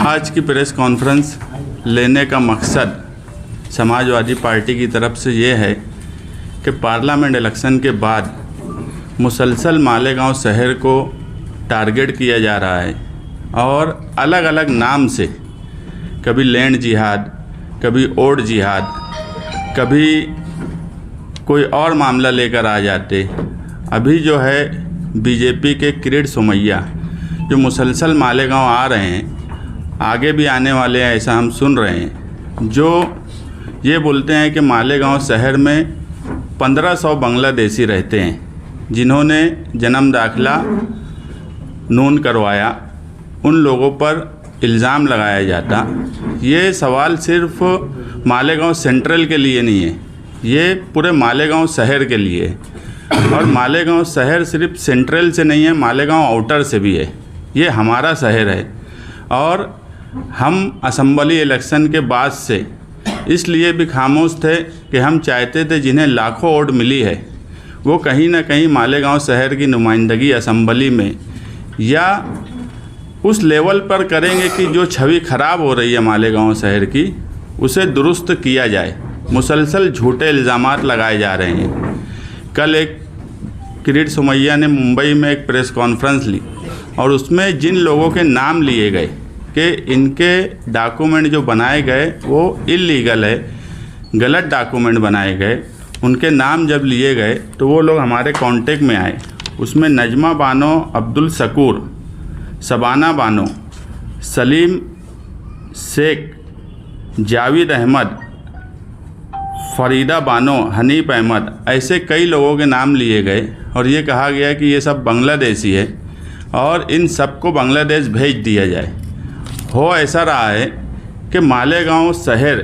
आज की press conference लेने का मकसद समाजवादी पार्टी की तरफ से ये है कि पार्लियामेंट इलेक्शन के बाद मुसलसल मालेगांव शहर को टारगेट किया जा रहा है और अलग अलग नाम से, कभी लैंड जिहाद, कभी ओड जिहाद, कभी कोई और मामला लेकर आ जाते। अभी जो है बीजेपी के किरीट सोमैया जो मुसलसल मालेगांव आ रहे हैं, आगे भी आने वाले हैं ऐसा हम सुन रहे हैं, जो ये बोलते हैं कि मालेगांव शहर में 1500 बांग्लादेशी रहते हैं जिन्होंने जन्म दाखिला नून करवाया। उन लोगों पर इल्ज़ाम लगाया जाता। ये सवाल सिर्फ मालेगांव सेंट्रल के लिए नहीं है, ये पूरे मालेगांव शहर के लिए है। और मालेगांव शहर सिर्फ सेंट्रल से नहीं है, मालेगांव आउटर से भी है। ये हमारा शहर है और हम असेंबली इलेक्शन के बाद से इसलिए भी खामोश थे कि हम चाहते थे जिन्हें लाखों वोट मिली है वो कहीं ना कहीं मालेगांव शहर की नुमाइंदगी असेंबली में या उस लेवल पर करेंगे कि जो छवि ख़राब हो रही है मालेगांव शहर की, उसे दुरुस्त किया जाए। मुसलसल झूठे इल्ज़ामात लगाए जा रहे हैं। कल एक किरीट सोमैया ने मुंबई में एक प्रेस कॉन्फ्रेंस ली और उसमें जिन लोगों के नाम लिए गए कि इनके डॉक्यूमेंट जो बनाए गए वो इल्लीगल है, गलत डॉक्यूमेंट बनाए गए, उनके नाम जब लिए गए तो वो लोग हमारे कांटेक्ट में आए। उसमें नजमा बानो, अब्दुल शकूर, शबाना बानो, सलीम शेख, जावेद अहमद, फरीदा बानो, हनीफ अहमद, ऐसे कई लोगों के नाम लिए गए और ये कहा गया कि ये सब बांग्लादेशी है और इन सबको बांग्लादेश भेज दिया जाए। हो ऐसा रहा है कि मालेगांव शहर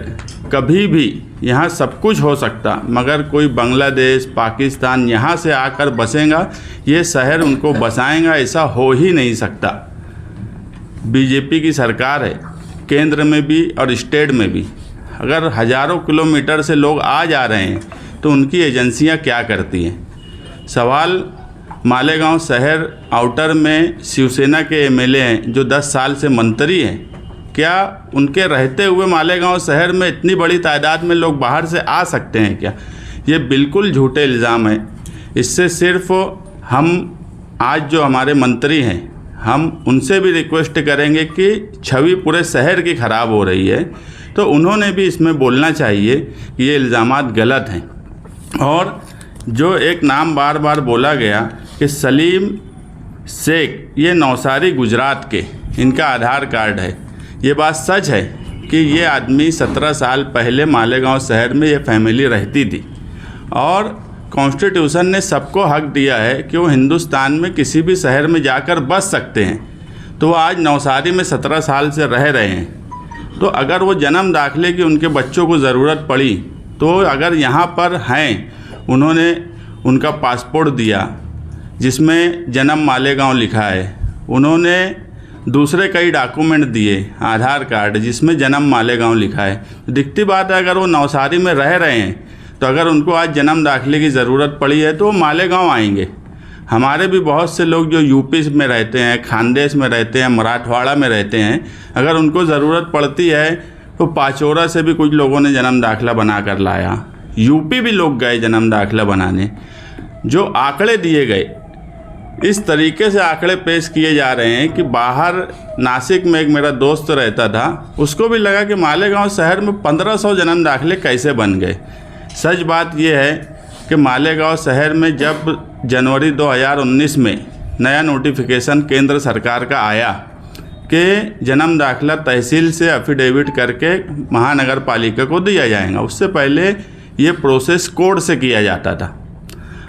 कभी भी यहाँ सब कुछ हो सकता, मगर कोई बांग्लादेश, पाकिस्तान यहाँ से आकर बसेगा, ये शहर उनको बसाएगा, ऐसा हो ही नहीं सकता। बीजेपी की सरकार है, केंद्र में भी और स्टेट में भी। अगर हज़ारों किलोमीटर से लोग आ जा रहे हैं तो उनकी एजेंसियां क्या करती हैं? सवाल मालेगांव शहर आउटर में शिवसेना के एमएलए हैं जो 10 साल से मंत्री हैं, क्या उनके रहते हुए मालेगांव शहर में इतनी बड़ी तादाद में लोग बाहर से आ सकते हैं क्या? ये बिल्कुल झूठे इल्ज़ाम है। इससे सिर्फ हम आज जो हमारे मंत्री हैं, हम उनसे भी रिक्वेस्ट करेंगे कि छवि पूरे शहर की ख़राब हो रही है, तो उन्होंने भी इसमें बोलना चाहिए कि ये इल्ज़ामात गलत हैं। और जो एक नाम बार बार बोला गया कि सलीम शेख, ये नौसारी गुजरात के, इनका आधार कार्ड है। ये बात सच है कि ये आदमी 17 साल पहले मालेगांव शहर में ये फैमिली रहती थी और कॉन्स्टिट्यूशन ने सबको हक दिया है कि वो हिंदुस्तान में किसी भी शहर में जाकर बस सकते हैं। तो वो आज नौसारी में 17 साल से रह रहे हैं। तो अगर वो जन्म दाखिले की उनके बच्चों को ज़रूरत पड़ी तो अगर यहाँ पर हैं, उन्होंने उनका पासपोर्ट दिया जिसमें जन्म मालेगांव लिखा है, उन्होंने दूसरे कई डॉक्यूमेंट दिए, आधार कार्ड जिसमें जन्म मालेगांव लिखा है, तो दिखती बात है अगर वो नवसारी में रह रहे हैं तो अगर उनको आज जन्म दाखिले की ज़रूरत पड़ी है तो वो मालेगांव आएंगे। हमारे भी बहुत से लोग जो यूपी में रहते हैं, खानदेश में रहते हैं, मराठवाड़ा में रहते हैं, अगर उनको ज़रूरत पड़ती है तो पाचौरा से भी कुछ लोगों ने जन्म दाखिला बना कर लाया। यूपी भी लोग गए जन्म दाखिला बनाने। जो आंकड़े दिए गए, इस तरीके से आंकड़े पेश किए जा रहे हैं कि बाहर नासिक में एक मेरा दोस्त रहता था, उसको भी लगा कि मालेगांव शहर में 1500 जन्म दाखिले कैसे बन गए। सच बात यह है कि मालेगांव शहर में जब जनवरी 2019 में नया नोटिफिकेशन केंद्र सरकार का आया कि जन्म दाखिला तहसील से एफिडेविट करके महानगर पालिका को दिया जाएगा, उससे पहले ये प्रोसेस कोर्ट से किया जाता था।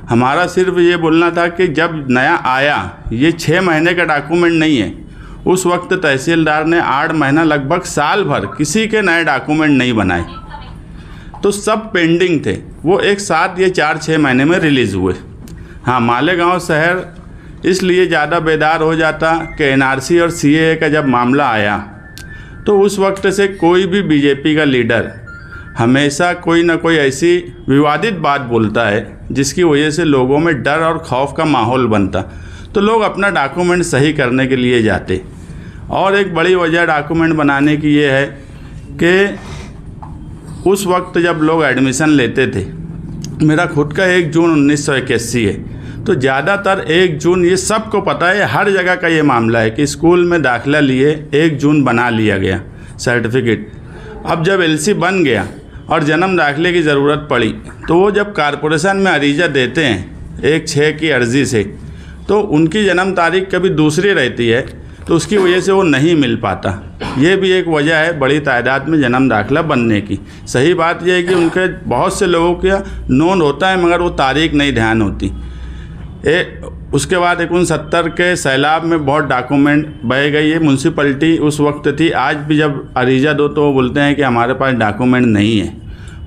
हमारा सिर्फ ये बोलना था कि जब नया आया, ये 6 महीने का डॉक्यूमेंट नहीं है। उस वक्त तहसीलदार ने 8 महीना, लगभग साल भर किसी के नए डॉक्यूमेंट नहीं बनाए, तो सब पेंडिंग थे। वो एक साथ ये 4-6 महीने में रिलीज़ हुए। हाँ, मालेगांव शहर इसलिए ज़्यादा बेदार हो जाता कि एनआरसी और सीएए का जब मामला आया तो उस वक्त से कोई भी बीजेपी का लीडर हमेशा कोई ना कोई ऐसी विवादित बात बोलता है जिसकी वजह से लोगों में डर और खौफ का माहौल बनता। तो लोग अपना डॉक्यूमेंट सही करने के लिए जाते और एक बड़ी वजह डॉक्यूमेंट बनाने की ये है कि उस वक्त जब लोग एडमिशन लेते थे, मेरा खुद का 1 जून 1981 है, तो ज़्यादातर 1 जून ये सबको पता है, हर जगह का ये मामला है कि स्कूल में दाखिला लिए 1 जून बना लिया गया सर्टिफिकेट। अब जब LC बन गया और जन्म दाखिले की ज़रूरत पड़ी, तो वो जब कॉरपोरेशन में अरीजा देते हैं 1/6 की अर्ज़ी से, तो उनकी जन्म तारीख कभी दूसरी रहती है, तो उसकी वजह से वो नहीं मिल पाता। ये भी एक वजह है बड़ी तादाद में जन्म दाखिला बनने की। सही बात यह है कि उनके बहुत से लोगों का नोन होता है, मगर वो तारीख नहीं ध्यान होती। उसके बाद 69 के सैलाब में बहुत डॉक्यूमेंट बह गई है। म्यूनसिपलिटी उस वक्त थी, आज भी जब अरीजा दो तो वो बोलते हैं कि हमारे पास डॉक्यूमेंट नहीं है,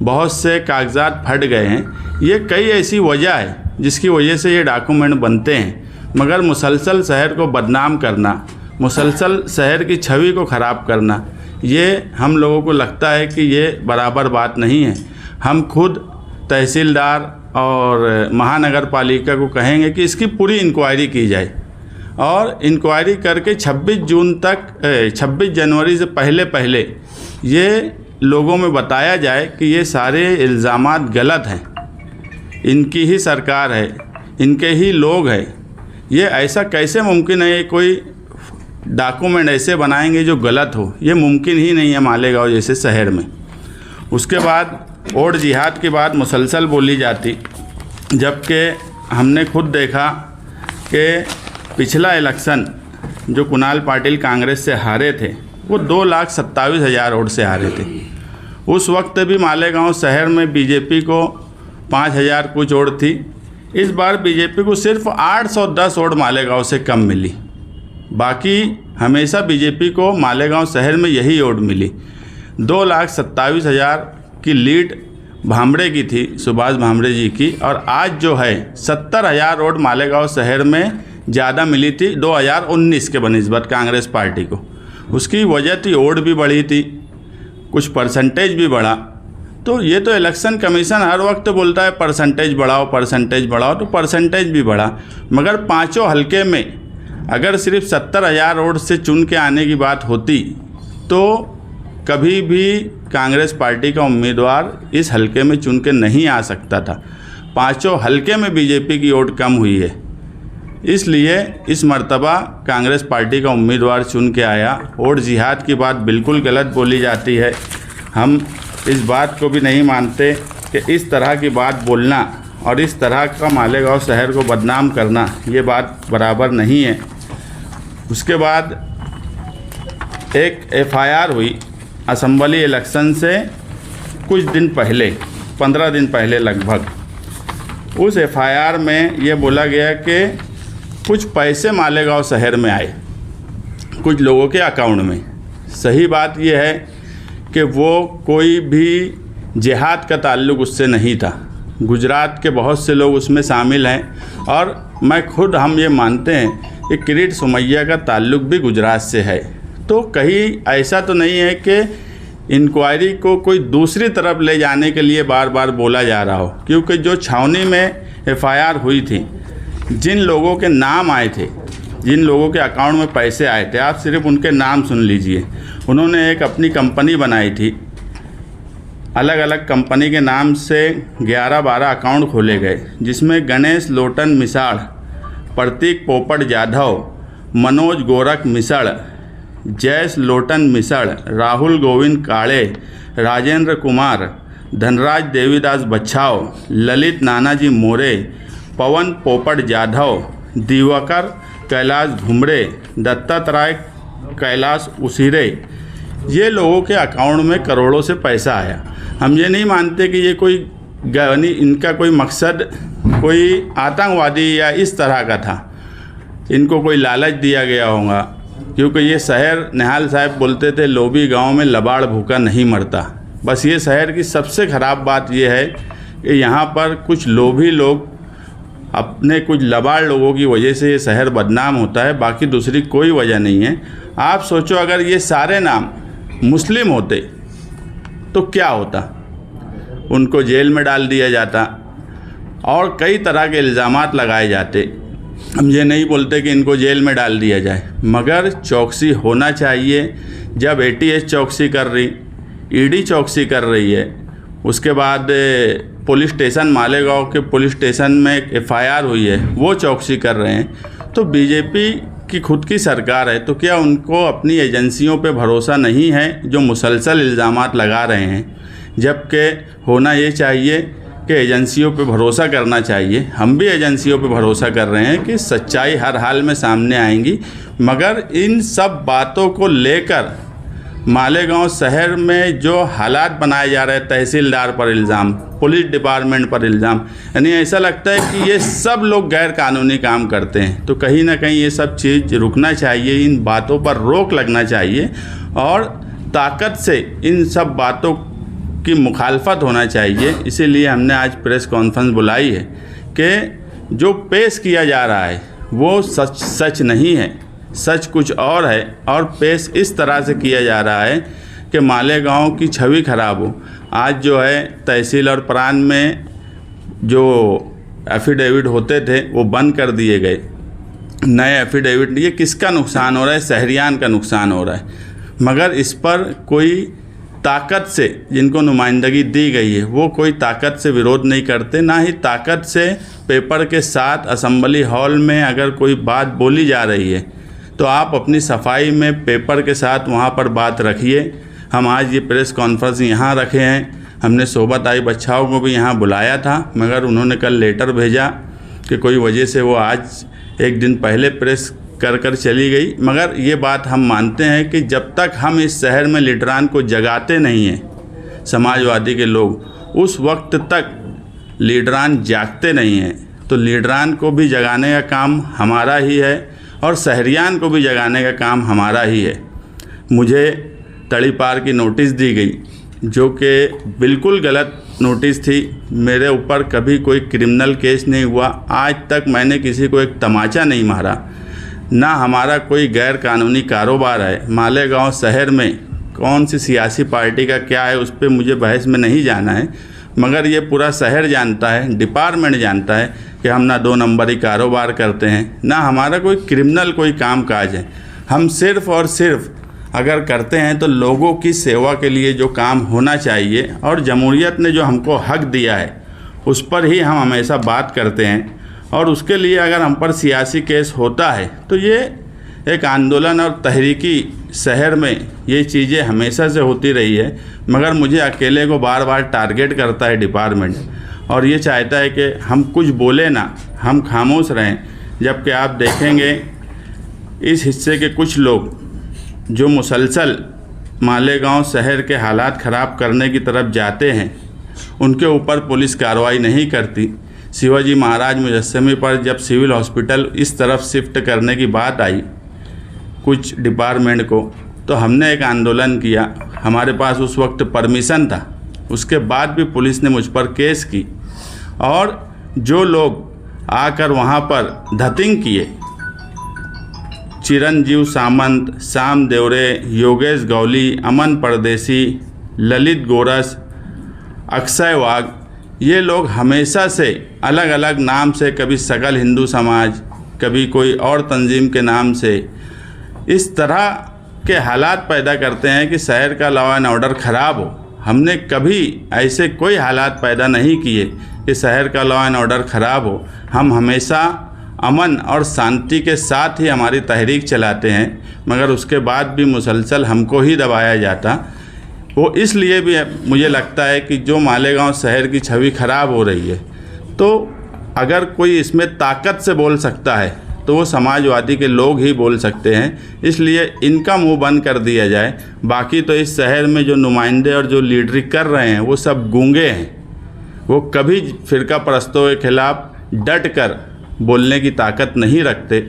बहुत से कागजात फट गए हैं। ये कई ऐसी वजह है जिसकी वजह से ये डॉक्यूमेंट बनते हैं, मगर मुसलसल शहर को बदनाम करना, मुसलसल शहर की छवि को ख़राब करना, ये हम लोगों को लगता है कि ये बराबर बात नहीं है। हम खुद तहसीलदार और महानगर पालिका को कहेंगे कि इसकी पूरी इंक्वायरी की जाए और इंक्वायरी करके 26 जनवरी से पहले ये लोगों में बताया जाए कि ये सारे इल्ज़ामात गलत हैं, इनकी ही सरकार है, इनके ही लोग हैं। ये ऐसा कैसे मुमकिन है, कोई डॉक्यूमेंट ऐसे बनाएंगे जो गलत हो? ये मुमकिन ही नहीं है मालेगांव जैसे शहर में। उसके बाद और जिहाद की बात मुसलसल बोली जाती, जबकि हमने खुद देखा कि पिछला इलेक्शन जो कुणाल पाटिल कांग्रेस से हारे थे, वो 2,27,000 वोट से हारे थे। उस वक्त भी मालेगांव शहर में बीजेपी को 5,000 कुछ वोट थी। इस बार बीजेपी को सिर्फ 810 वोट मालेगांव से कम मिली। बाकी हमेशा बीजेपी को मालेगांव शहर में यही वोट मिली। 2,27,000 की लीड भामरे की थी, सुभाष भामरे जी की, और आज जो है 70,000 वोट मालेगांव शहर में ज़्यादा मिली थी 2019 के बनिस्बत कांग्रेस पार्टी को। उसकी वजह थी वोट भी बढ़ी थी, कुछ परसेंटेज भी बढ़ा। तो ये तो इलेक्शन कमीशन हर वक्त बोलता है परसेंटेज बढ़ाओ, परसेंटेज बढ़ाओ, तो परसेंटेज भी बढ़ा, मगर पाँचों हलके में अगर सिर्फ 70,000 वोट से चुन के आने की बात होती तो कभी भी कांग्रेस पार्टी का उम्मीदवार इस हलके में चुन के नहीं आ सकता था। पाँचों हलके में बीजेपी की वोट कम हुई है, इसलिए इस मर्तबा कांग्रेस पार्टी का उम्मीदवार चुन के आया। और जिहाद की बात बिल्कुल गलत बोली जाती है। हम इस बात को भी नहीं मानते कि इस तरह की बात बोलना और इस तरह का मालेगांव शहर को बदनाम करना, ये बात बराबर नहीं है। उसके बाद एक FIR हुई असेंबली इलेक्शन से कुछ दिन पहले, 15 दिन पहले लगभग। उस FIR में ये बोला गया कि कुछ पैसे मालेगांव शहर में आए कुछ लोगों के अकाउंट में। सही बात ये है कि वो कोई भी जिहाद का ताल्लुक़ उससे नहीं था। गुजरात के बहुत से लोग उसमें शामिल हैं और मैं खुद हम ये मानते हैं कि किरीट सोमैया का ताल्लुक़ भी गुजरात से है। तो कहीं ऐसा तो नहीं है कि इंक्वायरी को कोई दूसरी तरफ ले जाने के लिए बार बार बोला जा रहा हो, क्योंकि जो छावनी में FIR हुई थी, जिन लोगों के नाम आए थे, जिन लोगों के अकाउंट में पैसे आए थे, आप सिर्फ उनके नाम सुन लीजिए। उन्होंने एक अपनी कंपनी बनाई थी, अलग अलग कंपनी के नाम से 11-12 अकाउंट खोले गए, जिसमें गणेश लोटन मिसाड़, प्रतीक पोपट जाधव, मनोज गोरख मिसड़, जयस लोटन मिसड़, राहुल गोविंद काड़े, राजेंद्र कुमार, धनराज देवीदास बच्छाव, ललित नानाजी मोरे, पवन पोपट जाधव, दिवाकर कैलाश घुमरे, दत्तात्रेय कैलाश उसीरे, ये लोगों के अकाउंट में करोड़ों से पैसा आया। हम ये नहीं मानते कि ये कोई इनका कोई मकसद कोई आतंकवादी या इस तरह का था, इनको कोई लालच दिया गया होगा, क्योंकि ये शहर, निहाल साहब बोलते थे लोभी गांव में लबाड़ भूखा नहीं मरता। बस ये शहर की सबसे ख़राब बात ये है कि यहाँ पर कुछ लोभी लोग, अपने कुछ लबाड़ लोगों की वजह से ये शहर बदनाम होता है, बाकी दूसरी कोई वजह नहीं है। आप सोचो अगर ये सारे नाम मुस्लिम होते तो क्या होता? उनको जेल में डाल दिया जाता और कई तरह के इल्ज़ामात लगाए जाते। हम ये नहीं बोलते कि इनको जेल में डाल दिया जाए, मगर चौकसी होना चाहिए। जब ATS चौकसी कर रही, ED चौकसी कर रही है, उसके बाद पुलिस स्टेशन मालेगांव के पुलिस स्टेशन में एक FIR हुई है, वो चौकसी कर रहे हैं, तो बीजेपी की खुद की सरकार है, तो क्या उनको अपनी एजेंसियों पे भरोसा नहीं है जो मुसलसल इल्ज़ामात लगा रहे हैं? जबकि होना ये चाहिए कि एजेंसियों पे भरोसा करना चाहिए। हम भी एजेंसियों पे भरोसा कर रहे हैं कि सच्चाई हर हाल में सामने आएंगी, मगर इन सब बातों को लेकर मालेगांव शहर में जो हालात बनाए जा रहे हैं, तहसीलदार पर इल्ज़ाम, पुलिस डिपार्टमेंट पर इल्ज़ाम, यानी ऐसा लगता है कि ये सब लोग गैर कानूनी काम करते हैं। तो कहीं ना कहीं ये सब चीज़ रुकना चाहिए, इन बातों पर रोक लगना चाहिए और ताकत से इन सब बातों की मुखालफत होना चाहिए। इसीलिए हमने आज प्रेस कॉन्फ्रेंस बुलाई है कि जो पेश किया जा रहा है वो सच नहीं है, सच कुछ और है, और पेश इस तरह से किया जा रहा है कि मालेगांव की छवि खराब हो। आज जो है तहसील और प्रांत में जो एफिडेविट होते थे वो बंद कर दिए गए, नए एफिडेविट, ये किसका नुकसान हो रहा है? शहरियान का नुकसान हो रहा है। मगर इस पर कोई ताकत से, जिनको नुमाइंदगी दी गई है, वो कोई ताकत से विरोध नहीं करते, ना ही ताकत से पेपर के साथ असेंबली हॉल में अगर कोई बात बोली जा रही है तो आप अपनी सफाई में पेपर के साथ वहाँ पर बात रखिए। हम आज ये प्रेस कॉन्फ्रेंस यहाँ रखे हैं। हमने सोबत आई बच्चाओं को भी यहाँ बुलाया था, मगर उन्होंने कल लेटर भेजा कि कोई वजह से वो आज एक दिन पहले प्रेस कर चली गई। मगर ये बात हम मानते हैं कि जब तक हम इस शहर में लीडरान को जगाते नहीं हैं, समाजवादी के लोग, उस वक्त तक लीडरान जागते नहीं हैं। तो लीडरान को भी जगाने का काम हमारा ही है और शहरियान को भी जगाने का काम हमारा ही है। मुझे तड़ीपार की नोटिस दी गई, जो कि बिल्कुल गलत नोटिस थी। मेरे ऊपर कभी कोई क्रिमिनल केस नहीं हुआ, आज तक मैंने किसी को एक तमाचा नहीं मारा, ना हमारा कोई गैर कानूनी कारोबार है। मालेगांव शहर में कौन सी सियासी पार्टी का क्या है उस पर मुझे बहस में नहीं जाना है, मगर ये पूरा शहर जानता है, डिपार्टमेंट जानता है कि हम ना 2 नंबरी कारोबार करते हैं, ना हमारा कोई क्रिमिनल कोई काम काज है। हम सिर्फ़ और सिर्फ अगर करते हैं तो लोगों की सेवा के लिए जो काम होना चाहिए और जमहूरियत ने जो हमको हक दिया है उस पर ही हम हमेशा बात करते हैं। और उसके लिए अगर हम पर सियासी केस होता है तो ये एक आंदोलन और तहरीकी शहर में ये चीज़ें हमेशा से होती रही है, मगर मुझे अकेले को बार बार टारगेट करता है डिपार्टमेंट और ये चाहता है कि हम कुछ बोले ना, हम खामोश रहें। जबकि आप देखेंगे इस हिस्से के कुछ लोग जो मुसलसल मालेगांव शहर के हालात ख़राब करने की तरफ जाते हैं, उनके ऊपर पुलिस कार्रवाई नहीं करती। शिवाजी महाराज मुजस्समे पर जब सिविल हॉस्पिटल इस तरफ शिफ्ट करने की बात आई कुछ डिपार्टमेंट को, तो हमने एक आंदोलन किया। हमारे पास उस वक्त परमिशन था, उसके बाद भी पुलिस ने मुझ पर केस की। और जो लोग आकर वहाँ पर धतिंग किए, चिरंजीव सामंत, श्याम देवरे, योगेश गौली, अमन परदेसी, ललित गोरस, अक्षय वाघ, ये लोग हमेशा से अलग अलग नाम से, कभी सकल हिंदू समाज, कभी कोई और तंजीम के नाम से इस तरह के हालात पैदा करते हैं कि शहर का लॉ एंड ऑर्डर ख़राब हो। हमने कभी ऐसे कोई हालात पैदा नहीं किए कि शहर का लॉ एंड ऑर्डर ख़राब हो। हम हमेशा अमन और शांति के साथ ही हमारी तहरीक चलाते हैं, मगर उसके बाद भी मुसलसल हमको ही दबाया जाता। वो इसलिए भी मुझे लगता है कि जो मालेगांव शहर की छवि ख़राब हो रही है, तो अगर कोई इसमें ताकत से बोल सकता है तो वो समाजवादी के लोग ही बोल सकते हैं। इसलिए इनका मुंह बंद कर दिया जाए। बाकी तो इस शहर में जो नुमाइंदे और जो लीडरी कर रहे हैं वो सब गूंगे हैं। वो कभी फ़िरका परस्तों के ख़िलाफ़ डट कर बोलने की ताकत नहीं रखते।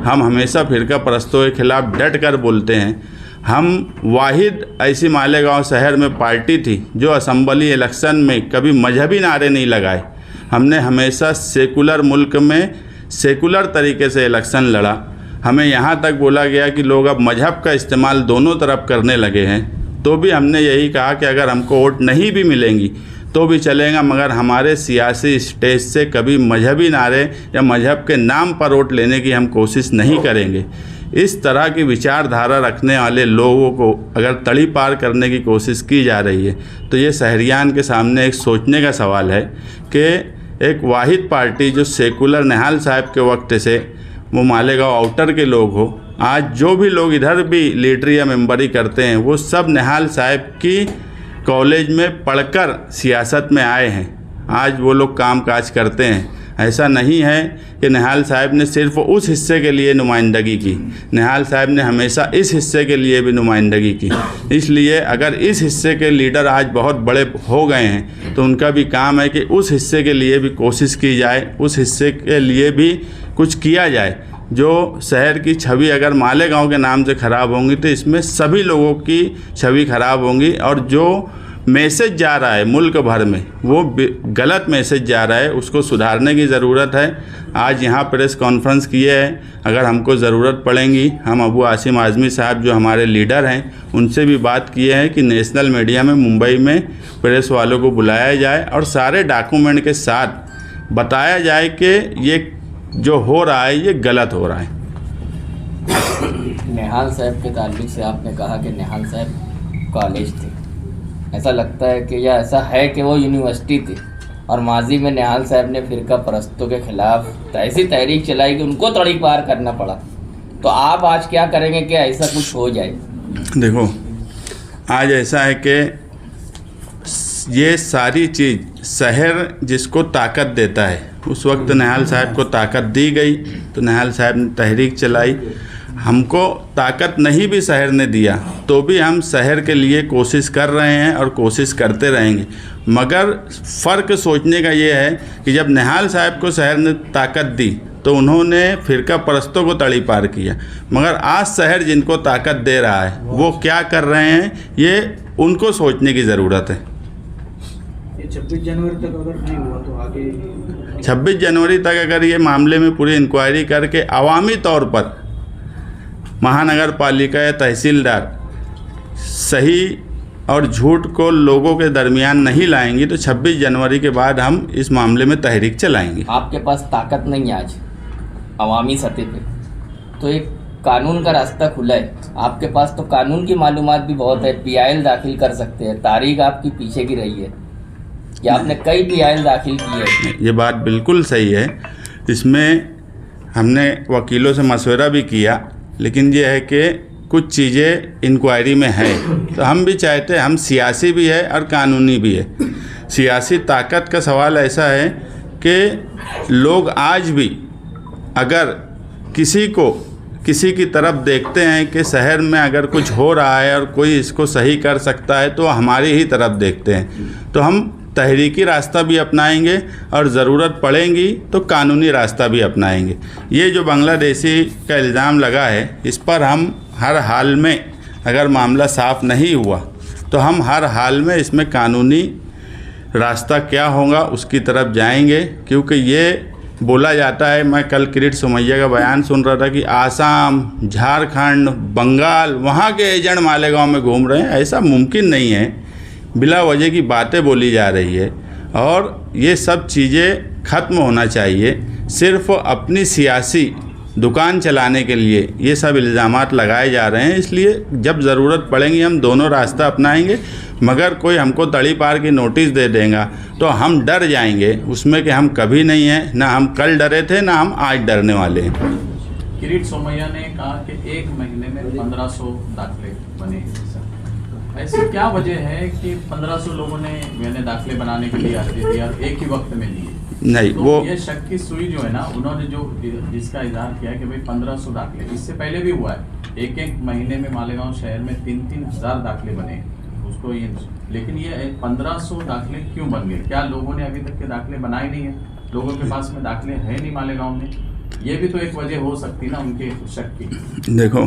हम हमेशा फ़िरका परस्तों के ख़िलाफ़ डट कर बोलते हैं। हम वाहिद ऐसी मालेगांव शहर में पार्टी थी जो असेंबली इलेक्शन में कभी मजहबी नारे नहीं लगाए। हमने हमेशा सेकुलर मुल्क में सेकुलर तरीके से इलेक्शन लड़ा। हमें यहाँ तक बोला गया कि लोग अब मजहब का इस्तेमाल दोनों तरफ करने लगे हैं, तो भी हमने यही कहा कि अगर हमको वोट नहीं भी मिलेंगी तो भी चलेगा, मगर हमारे सियासी स्टेज से कभी मजहबी नारे या मजहब के नाम पर वोट लेने की हम कोशिश नहीं करेंगे। इस तरह की विचारधारा रखने वाले लोगों को अगर तड़ी पार करने की कोशिश की जा रही है तो ये शहरियान के सामने एक सोचने का सवाल है कि एक वाहिद पार्टी जो सेकुलर निहाल साहब के वक्त से वो मालेगांव आउटर के लोग हो, आज जो भी लोग इधर भी लीडरी या मेंबरी करते हैं वो सब निहाल साहब की कॉलेज में पढ़कर सियासत में आए हैं। आज वो लोग काम काज करते हैं। ऐसा नहीं है कि निहाल साहब ने सिर्फ उस हिस्से के लिए नुमाइंदगी की, निहाल साहब ने हमेशा इस हिस्से के लिए भी नुमाइंदगी की। इसलिए अगर इस हिस्से के लीडर आज बहुत बड़े हो गए हैं तो उनका भी काम है कि उस हिस्से के लिए भी कोशिश की जाए, उस हिस्से के लिए भी कुछ किया जाए। जो शहर की छवि अगर मालेगांव के नाम से ख़राब होंगी तो इसमें सभी लोगों की छवि ख़राब होंगी, और जो मैसेज जा रहा है मुल्क भर में वो गलत मैसेज जा रहा है, उसको सुधारने की ज़रूरत है। आज यहाँ प्रेस कॉन्फ्रेंस किए हैं, अगर हमको ज़रूरत पड़ेगी हम अबू आसिम आज़मी साहब जो हमारे लीडर हैं उनसे भी बात किए हैं कि नेशनल मीडिया में मुंबई में प्रेस वालों को बुलाया जाए और सारे डॉक्यूमेंट के साथ बताया जाए कि ये जो हो रहा है ये गलत हो रहा है। निहाल साहब के ताल्लुक से आपने कहा कि निहाल साहब कॉलेज थे, ऐसा लगता है कि या ऐसा है कि वो यूनिवर्सिटी थी और माजी में निहाल साहब ने फ़िरका परस्तों के ख़िलाफ़ ऐसी तहरीक चलाई कि उनको तड़ी पार करना पड़ा। तो आप आज क्या करेंगे कि ऐसा कुछ हो जाए? देखो, आज ऐसा है कि ये सारी चीज़ शहर जिसको ताकत देता है, उस वक्त निहाल साहब को ताकत दी गई तो निहाल साहब ने तहरीक चलाई। हमको ताकत नहीं भी शहर ने दिया तो भी हम शहर के लिए कोशिश कर रहे हैं और कोशिश करते रहेंगे। मगर फ़र्क सोचने का ये है कि जब निहाल साहब को शहर ने ताकत दी तो उन्होंने फ़िरका परस्तों को तड़ी पार किया, मगर आज शहर जिनको ताकत दे रहा है वो क्या कर रहे हैं ये उनको सोचने की ज़रूरत है। 26 जनवरी तक अगर नहीं हुआ तो आगे 26 जनवरी तक अगर ये मामले में पूरी इंक्वायरी करके अवामी तौर पर महानगर पालिका या तहसीलदार सही और झूठ को लोगों के दरमियान नहीं लाएंगी तो 26 जनवरी के बाद हम इस मामले में तहरीक चलाएंगे। आपके पास ताकत नहीं है आज अवामी सतह पे, तो एक कानून का रास्ता खुला है आपके पास, तो कानून की मालूमात भी बहुत है, PIL दाखिल कर सकते हैं। तारीख आपकी पीछे की रही है कि आपने कई PIL दाखिल की है। ये बात बिल्कुल सही है, इसमें हमने वकीलों से मशवरा भी किया, लेकिन ये है कि कुछ चीज़ें इंक्वायरी में हैं तो हम भी चाहते हैं, हम सियासी भी है और कानूनी भी है। सियासी ताकत का सवाल ऐसा है कि लोग आज भी अगर किसी की तरफ देखते हैं कि शहर में अगर कुछ हो रहा है और कोई इसको सही कर सकता है तो हमारी ही तरफ देखते हैं। तो हम तहरीकी रास्ता भी अपनाएंगे और ज़रूरत पड़ेगी तो कानूनी रास्ता भी अपनाएंगे। ये जो बांग्लादेशी का इल्ज़ाम लगा है इस पर हम हर हाल में, अगर मामला साफ़ नहीं हुआ तो हम हर हाल में इसमें कानूनी रास्ता क्या होगा उसकी तरफ जाएंगे, क्योंकि ये बोला जाता है, मैं कल किरीट सोमैया का बयान सुन रहा था कि आसाम, झारखंड, बंगाल वहाँ के एजेंट मालेगांव में घूम रहे हैं। ऐसा मुमकिन नहीं है, बिला वजह की बातें बोली जा रही है और ये सब चीज़ें ख़त्म होना चाहिए। सिर्फ अपनी सियासी दुकान चलाने के लिए ये सब इल्ज़ामात लगाए जा रहे हैं, इसलिए जब ज़रूरत पड़ेगी हम दोनों रास्ता अपनाएंगे। मगर कोई हमको तड़ी पार की नोटिस दे देगा तो हम डर जाएंगे उसमें कि हम कभी नहीं हैं, ना हम कल डरे थे ना हम आज डरने वाले हैं। किरीट सोमैया ने कहा कि 1 महीने में 1500 दाखिले बने। ऐसी क्या वजह है कि 1500 लोगों ने दाखिले बनाने के लिए अर्जी दिया एक ही वक्त में लिए? नहीं, तो वो ये शक की सुई जो है ना, उन्होंने जो जिसका इजहार किया कि भाई 1500 दाखिले, इससे पहले भी हुआ है। एक महीने में मालेगांव शहर में 3-3 हज़ार दाखिले बने उसको ये, लेकिन ये 1500 दाखिले क्यों बन गए? क्या लोगों ने अभी तक के दाखिले बनाए नहीं है? लोगों के पास में दाखिले है नहीं मालेगांव में? ये भी तो एक वजह हो सकती ना उनके शक की। देखो,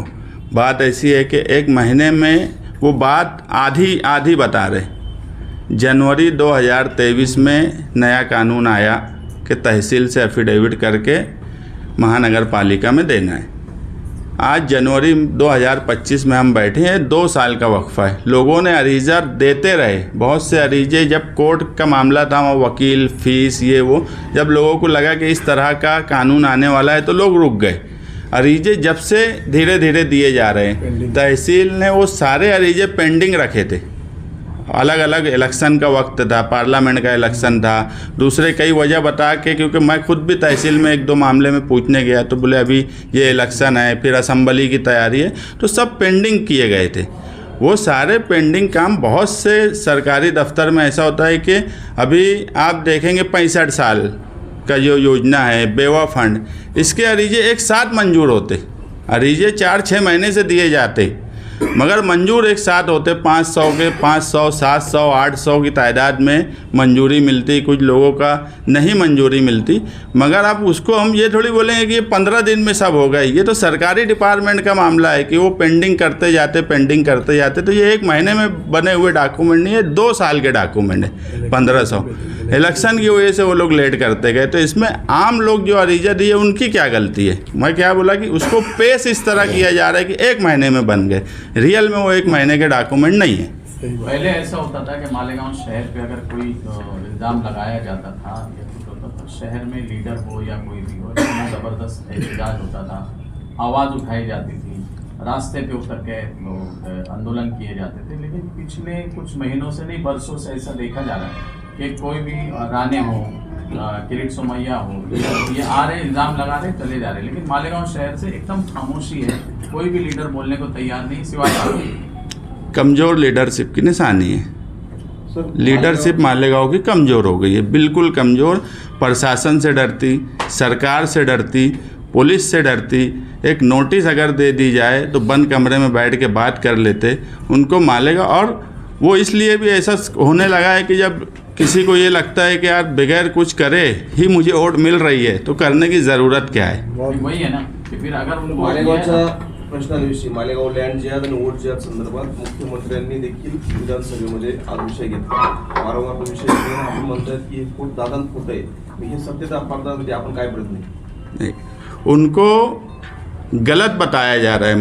बात ऐसी है कि 1 महीने में वो बात आधी बता रहे। जनवरी 2023 में नया कानून आया कि तहसील से एफिडेविट करके महानगर पालिका में देना है। आज जनवरी 2025 में हम बैठे हैं, 2 साल का वक्फा है। लोगों ने अरीजा देते रहे, बहुत से अरीजे, जब कोर्ट का मामला था वहाँ वकील फीस ये वो, जब लोगों को लगा कि इस तरह का कानून आने वाला है तो लोग रुक गए। अरीजे जब से धीरे धीरे दिए जा रहे हैं। तहसील ने वो सारे अरीजे पेंडिंग रखे थे, अलग अलग इलेक्शन का वक्त था, पार्लियामेंट का इलेक्शन था, दूसरे कई वजह बता के, क्योंकि मैं खुद भी तहसील में 1-2 मामले में पूछने गया तो बोले अभी ये इलेक्शन है, फिर असेंबली की तैयारी है, तो सब पेंडिंग किए गए थे। वो सारे पेंडिंग काम, बहुत से सरकारी दफ्तर में ऐसा होता है कि अभी आप देखेंगे 65 साल का जो योजना है बेवा फंड, इसके अरीजे एक साथ मंजूर होते, अरीजे 4-6 महीने से दिए जाते, मगर मंजूर एक साथ होते। 500 के 500, 700, 800 की तादाद में मंजूरी मिलती, कुछ लोगों का नहीं मंजूरी मिलती। मगर अब उसको हम ये थोड़ी बोलेंगे कि ये 15 दिन में सब हो गए। ये तो सरकारी डिपार्टमेंट का मामला है कि वो पेंडिंग करते जाते। तो ये 1 महीने में बने हुए डॉक्यूमेंट नहीं है, 2 साल के डॉक्यूमेंट है। 1500 इलेक्शन की वजह से वो लोग लेट करते गए। तो इसमें आम लोग जो अरीजा दिए उनकी क्या गलती है? मैं क्या बोला कि उसको पेश इस तरह किया जा रहा है कि 1 महीने में बन गए, रियल में वो 1 महीने के डॉक्यूमेंट नहीं है। पहले ऐसा होता था कि मालेगांव शहर पे अगर कोई इल्ज़ाम लगाया जाता था या कुछ होता था, शहर में लीडर हो या कोई भी हो, इतना ज़बरदस्त एहतजाज होता था, आवाज़ उठाई जाती थी, रास्ते पे उतर के आंदोलन किए जाते थे। लेकिन पिछले कुछ महीनों से नहीं, बरसों से ऐसा देखा जा रहा है कि कोई भी राणे हो, किरीट सोमैया हो, ये आ रहे इल्ज़ाम लगा रहे चले जा रहे, लेकिन मालेगांव शहर से एकदम खामोशी है, कोई भी लीडर बोलने को तैयार नहीं सिवाय कमज़ोर लीडरशिप की निशानी है। लीडरशिप मालेगांव की कमज़ोर हो गई है, बिल्कुल कमज़ोर। प्रशासन से डरती, सरकार से डरती, पुलिस से डरती। एक नोटिस अगर दे दी जाए तो बंद कमरे में बैठ के बात कर लेते, उनको मालेगांव। और वो इसलिए भी ऐसा होने लगा है कि जब किसी को ये लगता है कि यार बगैर कुछ करे ही मुझे वोट मिल रही है, तो करने की ज़रूरत क्या है? वही है ना कि फिर अगर उनको मालेगावच्या प्रश्नाविषयी, मालेगाव लँड जिहाद आणि वोट जिहाद संदर्भात मुख्यमंत्र्यांनी देखील विधानसभेमध्ये आज विषय घेतला। वारंवार तो विषय घेऊन आपण म्हणतात की खोट दादा खोट आहे, हे सत्यता पडताळण्यासाठी आपण काय प्रयत्न नहीं, उनको गलत बताया जा रहा है।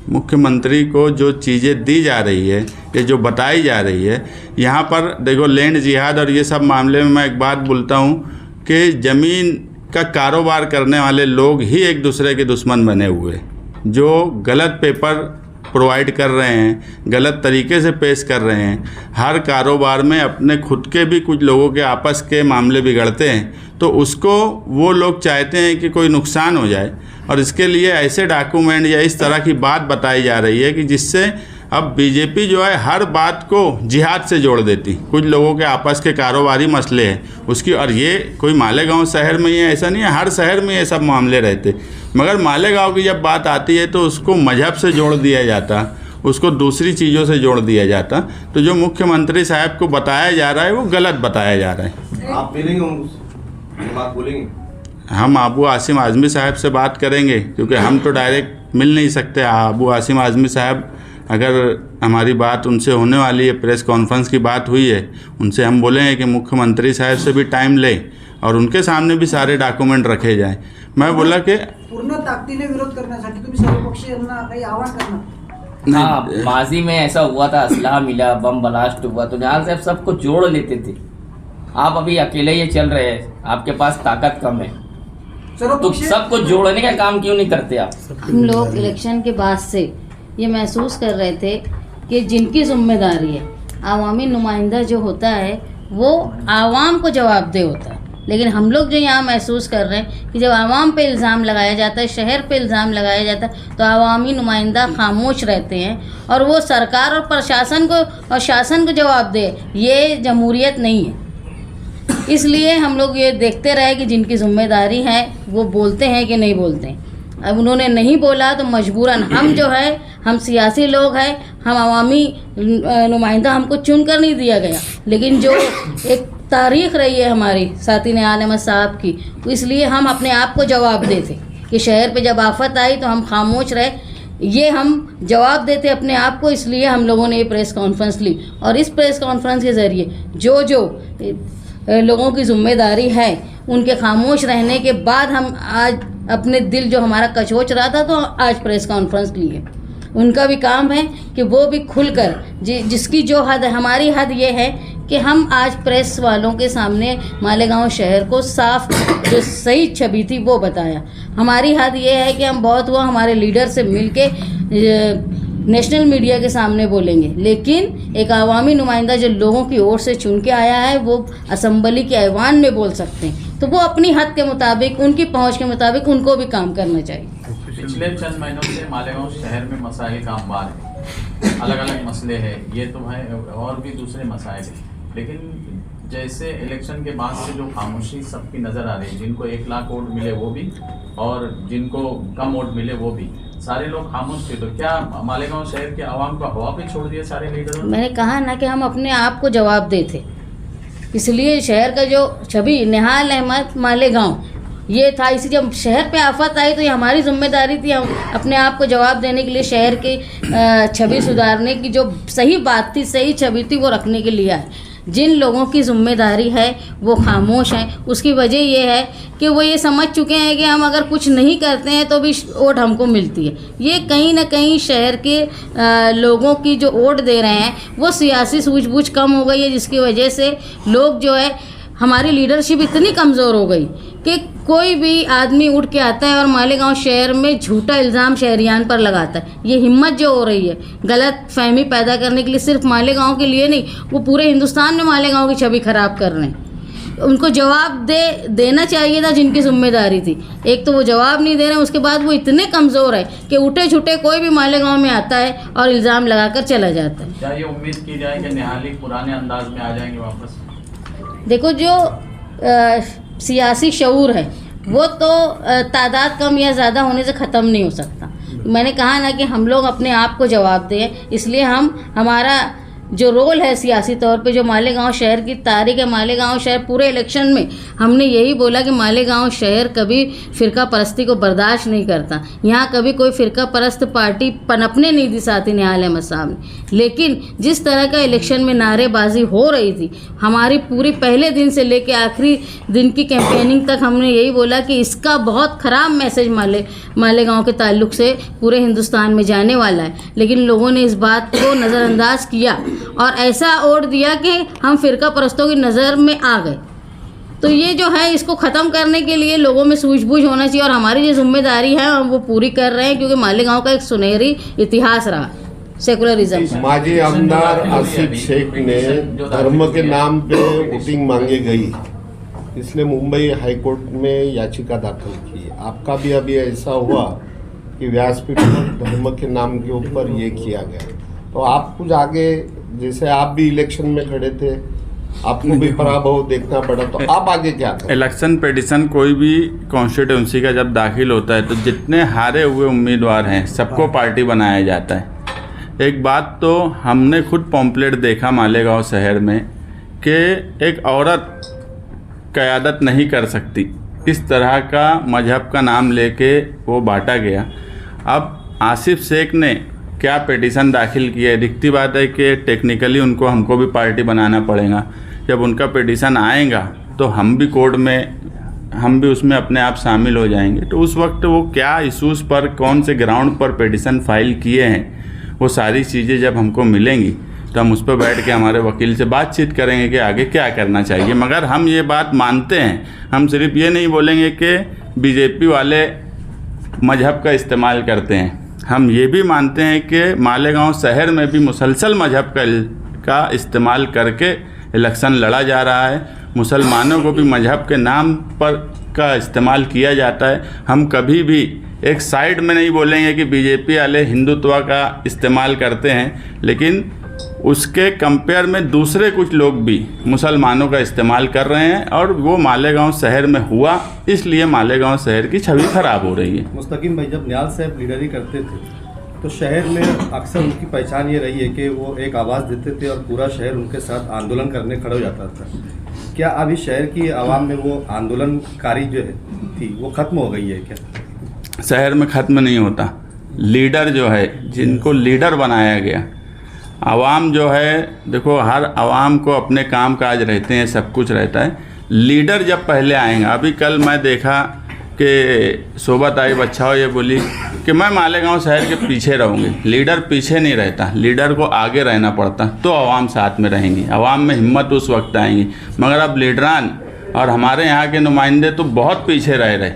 मुख्यमंत्री को जो चीज़ें दी जा रही है, ये जो बताई जा रही है, यहाँ पर देखो लैंड जिहाद और ये सब मामले में मैं एक बात बोलता हूँ कि ज़मीन का कारोबार करने वाले लोग ही एक दूसरे के दुश्मन बने हुए, जो गलत पेपर प्रोवाइड कर रहे हैं, गलत तरीके से पेश कर रहे हैं। हर कारोबार में अपने खुद के भी कुछ लोगों के आपस के मामले बिगड़ते हैं, तो उसको वो लोग चाहते हैं कि कोई नुकसान हो जाए, और इसके लिए ऐसे डॉक्यूमेंट या इस तरह की बात बताई जा रही है कि जिससे अब बीजेपी जो है हर बात को जिहाद से जोड़ देती। कुछ लोगों के आपस के कारोबारी मसले हैं उसकी, और ये कोई मालेगांव शहर में ही है ऐसा नहीं है, हर शहर में ये सब मामले रहते। मगर मालेगांव की जब बात आती है तो उसको मजहब से जोड़ दिया जाता, उसको दूसरी चीज़ों से जोड़ दिया जाता। तो जो मुख्यमंत्री साहब को बताया जा रहा है वो गलत बताया जा रहा है। आप बात बोलेंगे? हम अबू आसिम आज़मी साहब से बात करेंगे, क्योंकि हम तो डायरेक्ट मिल नहीं सकते। अबू आसिम आज़मी साहब, अगर हमारी बात उनसे होने वाली है, प्रेस कॉन्फ्रेंस की बात हुई है, उनसे हम बोलेंगे कि मुख्यमंत्री साहब से भी टाइम लें और उनके सामने भी सारे डॉक्यूमेंट रखे जाएं। मैं बोला कि पूर्ण ताकदीने विरोध करण्यासाठी तुम्ही सर्वपक्षीयांना काही आवाहन करणार? हाँ, माजी में ऐसा हुआ था, असलहा मिला, बम ब्लास्ट हुआ, तो निहाल साहब सबको जोड़ लेते थे। आप अभी अकेले ये चल रहे हैं, आपके पास ताकत कम है, तो सबको जोड़ने का काम क्यों नहीं करते आप? हम लोग इलेक्शन के बाद से ये महसूस कर रहे थे कि जिनकी जिम्मेदारी है, आवामी नुमाइंदा जो होता है वो आवाम को जवाबदेह होता है। लेकिन हम लोग जो यहाँ महसूस कर रहे हैं कि जब आवाम पे इल्ज़ाम लगाया जाता है, शहर पे इल्ज़ाम लगाया जाता है, तो आवामी नुमाइंदा खामोश रहते हैं और वो सरकार और प्रशासन को और शासन को जवाब दे। ये जमहूरियत नहीं है। इसलिए हम लोग ये देखते रहे कि जिनकी जिम्मेदारी है वो बोलते हैं कि नहीं बोलते हैं। अब उन्होंने नहीं बोला तो मजबूरन हम जो है, हम सियासी लोग हैं, हम आवामी नुमाइंदा, हमको चुन कर नहीं दिया गया, लेकिन जो एक तारीख़ रही है हमारी साथी निहाल अहमद साहब की, तो इसलिए हम अपने आप को जवाब देते कि शहर पे जब आफत आई तो हम खामोश रहे, ये हम जवाब देते अपने आप को। इसलिए हम लोगों ने ये प्रेस कॉन्फ्रेंस ली, और इस प्रेस कॉन्फ्रेंस के ज़रिए जो जो लोगों की जिम्मेदारी है उनके खामोश रहने के बाद हम आज अपने दिल जो हमारा कचोच रहा था तो आज प्रेस कॉन्फ्रेंस लिए। उनका भी काम है कि वो भी खुलकर जिसकी जो हद है, हमारी हद ये है कि हम आज प्रेस वालों के सामने मालेगांव शहर को साफ जो सही छवि थी वो बताया। हमारी हद ये है कि हम बहुत हुआ हमारे लीडर से मिलके नेशनल मीडिया के सामने बोलेंगे, लेकिन एक आवामी नुमाइंदा जो लोगों की ओर से चुन के आया है वो असम्बली के ऐवान में बोल सकते हैं, तो वो अपनी हद के मुताबिक, उनकी पहुंच के मुताबिक उनको भी काम करना चाहिए। पिछले चंद महीनों से मालेगांव शहर में मसाइल का अंबार है, अलग अलग मसले हैं, ये तो है और भी दूसरे मसाइल हैं, लेकिन जैसे इलेक्शन के बाद से जो खामोशी सबकी नज़र आ रही है, जिनको 1 लाख वोट मिले वो भी और जिनको कम वोट मिले वो भी, सारे लोग खामोश थे, तो क्या मालेगांव शहर के आवाम को हवा पे छोड़ दिया सारे लीडरों? मैंने कहा ना कि हम अपने आप को जवाब देते, इसलिए शहर का जो छवि निहाल अहमद मालेगांव ये था, इसी जब शहर पे आफत आई तो ये हमारी जिम्मेदारी थी, हम अपने आप को जवाब देने के लिए शहर की छवि सुधारने की जो सही बात थी, सही छवि थी वो रखने के लिए आए। जिन लोगों की जिम्मेदारी है वो खामोश हैं, उसकी वजह ये है कि वो ये समझ चुके हैं कि हम अगर कुछ नहीं करते हैं तो भी वोट हमको मिलती है। ये कहीं ना कहीं शहर के लोगों की जो वोट दे रहे हैं वो सियासी सूझबूझ कम हो गई है, जिसकी वजह से लोग जो है, हमारी लीडरशिप इतनी कमज़ोर हो गई कि कोई भी आदमी उठ के आता है और मालेगांव शहर में झूठा इल्ज़ाम शहरियान पर लगाता है। ये हिम्मत जो हो रही है गलत फहमी पैदा करने के लिए, सिर्फ मालेगांव के लिए नहीं, वो पूरे हिंदुस्तान में मालेगांव की छवि ख़राब कर रहे हैं। उनको जवाब देना चाहिए था जिनकी जिम्मेदारी थी। एक तो वो जवाब नहीं दे रहे हैं, उसके बाद वो इतने कमज़ोर है कि उठे छुटे कोई भी मालेगांव में आता है और इल्ज़ाम लगाकर चला जाता है। क्या ये उम्मीद की जाए कि निहाली पुराने अंदाज में आ जाएंगे वापस? देखो, जो सियासी शऊर है वो तो तादाद कम या ज़्यादा होने से ख़त्म नहीं हो सकता। मैंने कहा ना कि हम लोग अपने आप को जवाब दें, इसलिए हमारा जो रोल है सियासी तौर पे, जो मालेगांव शहर की तारीख है, मालेगांव शहर पूरे इलेक्शन में हमने यही बोला कि मालेगांव शहर कभी फ़िरका परस्ती को बर्दाश्त नहीं करता। यहाँ कभी कोई फ़िरका परस्त पार्टी पनपने नहीं दी साथी निहाल अहमद साहब ने। लेकिन जिस तरह का इलेक्शन में नारेबाजी हो रही थी, हमारी पूरी पहले दिन से लेकर आखिरी दिन की कैंपेनिंग तक हमने यही बोला कि इसका बहुत ख़राब मैसेज मालेगांव के ताल्लुक से पूरे हिंदुस्तान में जाने वाला है। लेकिन लोगों ने इस बात को नज़रअंदाज किया और ऐसा वोट दिया कि हम फ़िरका परस्तों की नज़र में आ गए। तो ये जो है, इसको ख़त्म करने के लिए लोगों में सूझबूझ होना चाहिए और हमारी जो जिम्मेदारी है हम वो पूरी कर रहे हैं, क्योंकि मालेगांव का एक सुनहरी इतिहास रहा सेकुलरिज्म। माजी आमदार आसिफ शेख ने धर्म के नाम पे वोटिंग मांगे गई, इसलिए मुंबई हाईकोर्ट में याचिका दाखिल की। आपका भी अभी ऐसा हुआ कि व्यासपीठ पर धर्म के नाम के ऊपर ये किया गया, तो आप कुछ आगे, जैसे आप भी इलेक्शन में खड़े थे, आपको भी पराभव देखना पड़ा, तो आप आगे क्या करें? इलेक्शन पिटीशन कोई भी कॉन्स्टिट्यूंसी का जब दाखिल होता है तो जितने हारे हुए उम्मीदवार हैं सबको पार्टी बनाया जाता है। एक बात तो हमने खुद पॉम्पलेट देखा मालेगांव शहर में कि एक औरत क़यादत नहीं कर सकती, इस तरह का मजहब का नाम लेके वो बांटा गया। अब आसिफ शेख ने क्या पिटीशन दाखिल किया है, दिखती बात है कि टेक्निकली हमको भी पार्टी बनाना पड़ेगा। जब उनका पिटीशन आएगा तो हम भी कोर्ट में, हम भी उसमें अपने आप शामिल हो जाएंगे। तो उस वक्त वो क्या इशूज़ पर, कौन से ग्राउंड पर पिटीशन फाइल किए हैं, वो सारी चीज़ें जब हमको मिलेंगी तो हम उस पर बैठ के हमारे वकील से बातचीत करेंगे कि आगे क्या करना चाहिए। मगर हम ये बात मानते हैं, हम सिर्फ ये नहीं बोलेंगे कि बीजेपी वाले मजहब का इस्तेमाल करते हैं, हम ये भी मानते हैं कि मालेगांव शहर में भी मुसलसल मजहब का इस्तेमाल करके इलेक्शन लड़ा जा रहा है। मुसलमानों को भी मजहब के नाम पर का इस्तेमाल किया जाता है। हम कभी भी एक साइड में नहीं बोलेंगे कि बीजेपी वाले हिंदुत्व का इस्तेमाल करते हैं, लेकिन उसके कंपेयर में दूसरे कुछ लोग भी मुसलमानों का इस्तेमाल कर रहे हैं और वो मालेगांव शहर में हुआ, इसलिए मालेगांव शहर की छवि खराब हो रही है। मुस्तकीम भाई, जब निहाल साहब लीडरी करते थे तो शहर में अक्सर उनकी पहचान ये रही है कि वो एक आवाज़ देते थे और पूरा शहर उनके साथ आंदोलन करने खड़ा हो जाता था। क्या अभी शहर की आवाम में वो आंदोलनकारी जो थी वो ख़त्म हो गई है क्या? शहर में ख़त्म नहीं होता। लीडर जो है, जिनको लीडर बनाया गया, आवाम जो है, देखो हर आवाम को अपने काम काज रहते हैं, सब कुछ रहता है, लीडर जब पहले आएंगे, अभी कल मैं देखा कि शोभा ताई बच्चाओ ये बोली कि मैं मालेगांव शहर के पीछे रहूँगी। लीडर पीछे नहीं रहता, लीडर को आगे रहना पड़ता, तो आवाम साथ में रहेंगी, आवाम में हिम्मत उस वक्त आएंगी। मगर अब लीडरान और हमारे यहाँ के नुमाइंदे तो बहुत पीछे रहे।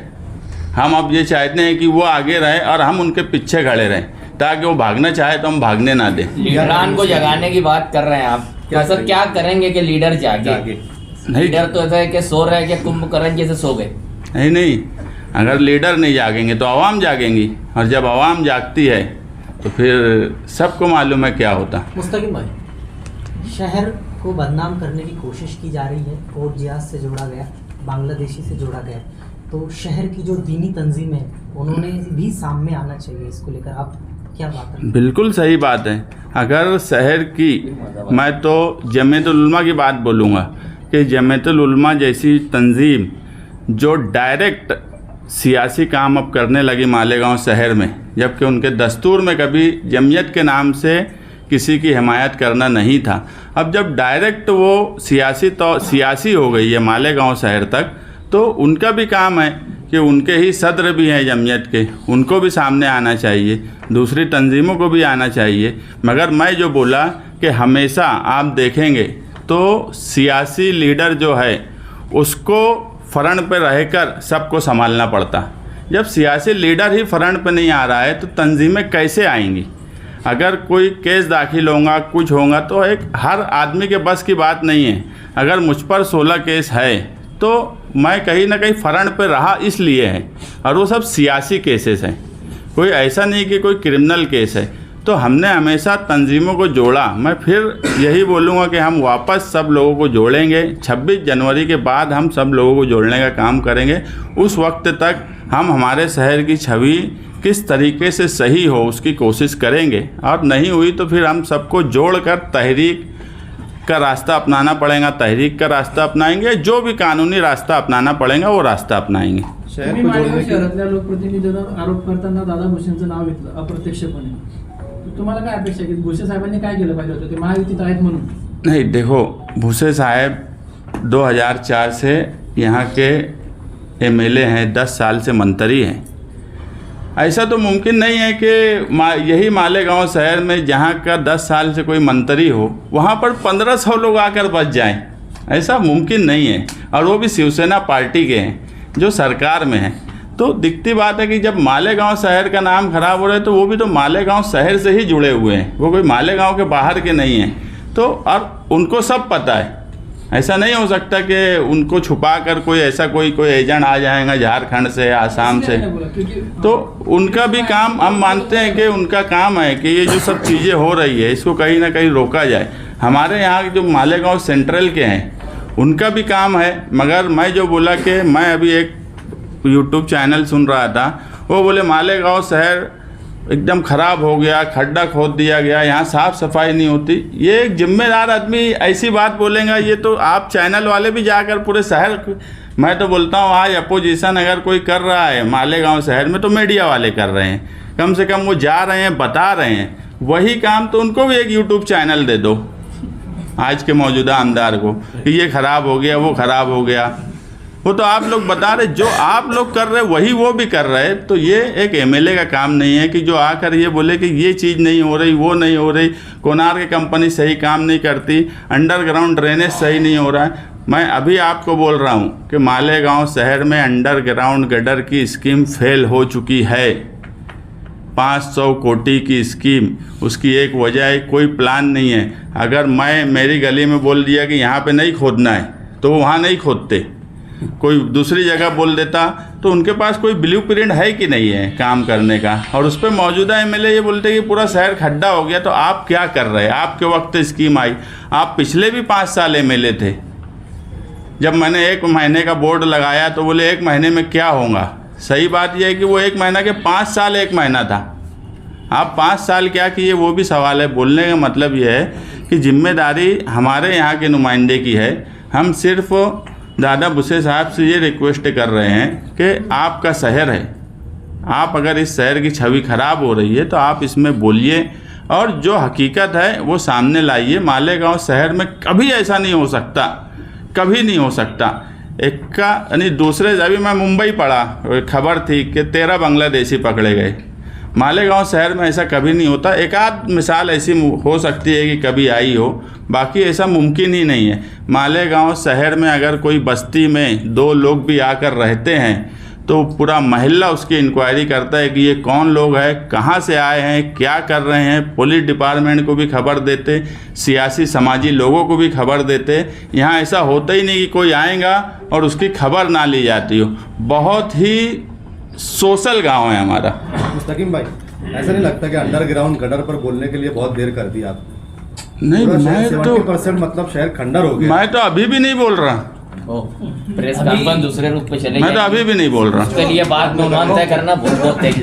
हम अब ये चाहते हैं कि वो आगे रहे और हम उनके पीछे खड़े रहें, ताकि वो भागना चाहे तो हम भागने ना दें। लीडरान को जगाने की बात कर रहे हैं आप, क्या सर क्या करेंगे कि लीडर जागे? नहीं, लीडर तो ऐसा है कि सो रहे हैं कि कुंभकर्ण जैसे सो गए। नहीं, अगर लीडर नहीं जागेंगे तो आवाम जागेंगी, और जब आवाम जागती है तो फिर सबको मालूम है क्या होता। मुस्तकिम भाई, शहर को बदनाम करने की कोशिश की जा रही है, कोट जिहाद से जोड़ा गया, बांग्लादेशी से जोड़ा गया, तो शहर की जो दीनी तंजीम है उन्होंने भी सामने आना चाहिए, इसको लेकर आप क्या बात करें? बिल्कुल सही बात है। अगर शहर की, मैं तो जमीयतुल उलमा की बात बोलूँगा कि जमीयतुल उलमा जैसी तंजीम जो डायरेक्ट सियासी काम अब करने लगी मालेगांव शहर में, जबकि उनके दस्तूर में कभी जमीयत के नाम से किसी की हिमायत करना नहीं था, अब जब डायरेक्ट वो सियासी हो गई है मालेगांव शहर तक, तो उनका भी काम है कि उनके ही सदर भी हैं जमीयत के, उनको भी सामने आना चाहिए, दूसरी तंजीमों को भी आना चाहिए। मगर मैं जो बोला कि हमेशा आप देखेंगे तो सियासी लीडर जो है उसको फ्रंट पे रहकर सबको संभालना पड़ता। जब सियासी लीडर ही फ्रंट पे नहीं आ रहा है तो तंजीमें कैसे आएंगी? अगर कोई केस दाखिल होगा, कुछ होगा, तो एक हर आदमी के बस की बात नहीं है। अगर मुझ पर 16 केस है तो मैं कहीं ना कहीं फ्रंट पे रहा इसलिए है, और वो सब सियासी केसेस हैं, कोई ऐसा नहीं कि कोई क्रिमिनल केस है। तो हमने हमेशा तंजीमों को जोड़ा। मैं फिर यही बोलूँगा कि हम वापस सब लोगों को जोड़ेंगे। 26 जनवरी के बाद हम सब लोगों को जोड़ने का काम करेंगे। उस वक्त तक हम हमारे शहर की छवि किस तरीके से सही हो उसकी कोशिश करेंगे, और नहीं हुई तो फिर हम सबको जोड़कर तहरीक का रास्ता अपनाना पड़ेगा, तहरीक का रास्ता अपनाएंगे, जो भी कानूनी रास्ता अपनाना पड़ेगा वो रास्ता अपनाएंगे। तुम्ही मालेगाव शहरातल्या लोकप्रतिनिधींना आरोप करताना दादा भुसेंचं नाव घेतलं अप्रत्यक्षपणे, तुम्हाला काय अपेक्षा आहे की भुसे साहेबांनी काय केलं पाहिजे होतं, ते महायुतीत आहेत म्हणून? नहीं, देखो, भुसे साहब 2004 से यहाँ के MLA हैं, 10 साल से मंत्री हैं। ऐसा तो मुमकिन नहीं है कि यही मालेगांव शहर में जहाँ का 10 साल से कोई मंत्री हो वहाँ पर 1500 लोग आकर बच जाएं, ऐसा मुमकिन नहीं है। और वो भी शिवसेना पार्टी के हैं जो सरकार में है। तो दिखती बात है कि जब मालेगांव शहर का नाम खराब हो रहा है तो वो भी तो मालेगांव शहर से ही जुड़े हुए हैं, वो कोई मालेगांव के बाहर के नहीं हैं। तो और उनको सब पता है, ऐसा नहीं हो सकता कि उनको छुपा कर कोई ऐसा कोई एजेंट आ जाएगा झारखंड से, आसाम से। तो उनका भी काम, हम मानते हैं कि उनका काम है कि ये जो सब चीज़ें हो रही है इसको कहीं ना कहीं रोका जाए। हमारे यहाँ जो मालेगांव सेंट्रल के हैं उनका भी काम है। मगर मैं जो बोला कि मैं अभी एक यूट्यूब चैनल सुन रहा था, वो बोले मालेगांव शहर एकदम ख़राब हो गया, खड्डा खोद दिया गया, यहाँ साफ़ सफाई नहीं होती। ये एक जिम्मेदार आदमी ऐसी बात बोलेगा? ये तो आप चैनल वाले भी जाकर पूरे शहर, मैं तो बोलता हूँ आज अपोजिशन अगर कोई कर रहा है मालेगांव शहर में तो मीडिया वाले कर रहे हैं, कम से कम वो जा रहे हैं, बता रहे हैं। वही काम तो उनको भी एक यूट्यूब चैनल दे दो आज के मौजूदा आमदार को कि ये ख़राब हो गया, वो ख़राब हो गया। वो तो आप लोग बता रहे, जो आप लोग कर रहे वही वो भी कर रहे। तो ये एक MLA का काम नहीं है कि जो आकर ये बोले कि ये चीज़ नहीं हो रही, वो नहीं हो रही, कोणार्क कंपनी सही काम नहीं करती, अंडरग्राउंड ड्रेनेज सही नहीं हो रहा है। मैं अभी आपको बोल रहा हूँ कि मालेगांव शहर में अंडरग्राउंड गटर की स्कीम फेल हो चुकी है। 500 कोटी की स्कीम, उसकी एक वजह है कोई प्लान नहीं है। अगर मैं मेरी गली में बोल दिया कि यहाँ पे नहीं खोदना है तो वहाँ नहीं खोदते, कोई दूसरी जगह बोल देता, तो उनके पास कोई ब्लूप्रिंट है कि नहीं है काम करने का। और उस पर मौजूदा MLA ये बोलते कि पूरा शहर खड्डा हो गया। तो आप क्या कर रहे हैं? आपके वक्त स्कीम आई, आप पिछले भी 5 साल MLA थे। जब मैंने 1 महीने का बोर्ड लगाया तो बोले 1 महीने में क्या होगा। सही बात यह है कि वो 1 महीना के 5 साल 1 महीना था। आप 5 साल क्या किए वो भी सवाल है। बोलने का मतलब ये है कि जिम्मेदारी हमारे यहाँ के नुमाइंदे की है। हम सिर्फ दादा भुसे साहब से ये रिक्वेस्ट कर रहे हैं कि आपका शहर है, आप अगर इस शहर की छवि ख़राब हो रही है तो आप इसमें बोलिए और जो हकीकत है वो सामने लाइए। मालेगांव शहर में कभी ऐसा नहीं हो सकता, कभी नहीं हो सकता यानी दूसरे, अभी मैं मुंबई पढ़ा, खबर थी कि 13 बांग्लादेशी पकड़े गए। मालेगांव शहर में ऐसा कभी नहीं होता। एक आध मिसाल ऐसी हो सकती है कि कभी आई हो, बाकी ऐसा मुमकिन ही नहीं है। मालेगांव शहर में अगर कोई बस्ती में 2 लोग भी आकर रहते हैं तो पूरा मोहल्ला उसकी इंक्वायरी करता है कि ये कौन लोग हैं, कहाँ से आए हैं, क्या कर रहे हैं। पुलिस डिपार्टमेंट को भी खबर देते, सियासी समाजी लोगों को भी खबर देते। यहाँ ऐसा होता ही नहीं कि कोई आएगा और उसकी खबर ना ली जाती हो। बहुत ही सोशल गांव है हमारा। मुस्तकीम भाई, ऐसा नहीं लगता कि अंडरग्राउंड गटर पर बोलने के लिए बहुत देर कर दी आप? नहीं, मैं तो 70% मतलब शहर खंडर हो गया। मैं तो अभी भी नहीं बोल रहा। प्रेस कॉन्फ्रेंस दूसरे रूप पे चले, मैं तो अभी भी नहीं बोल रहा। उसके लिए बाद में अनुमान तय करना बहुत तेज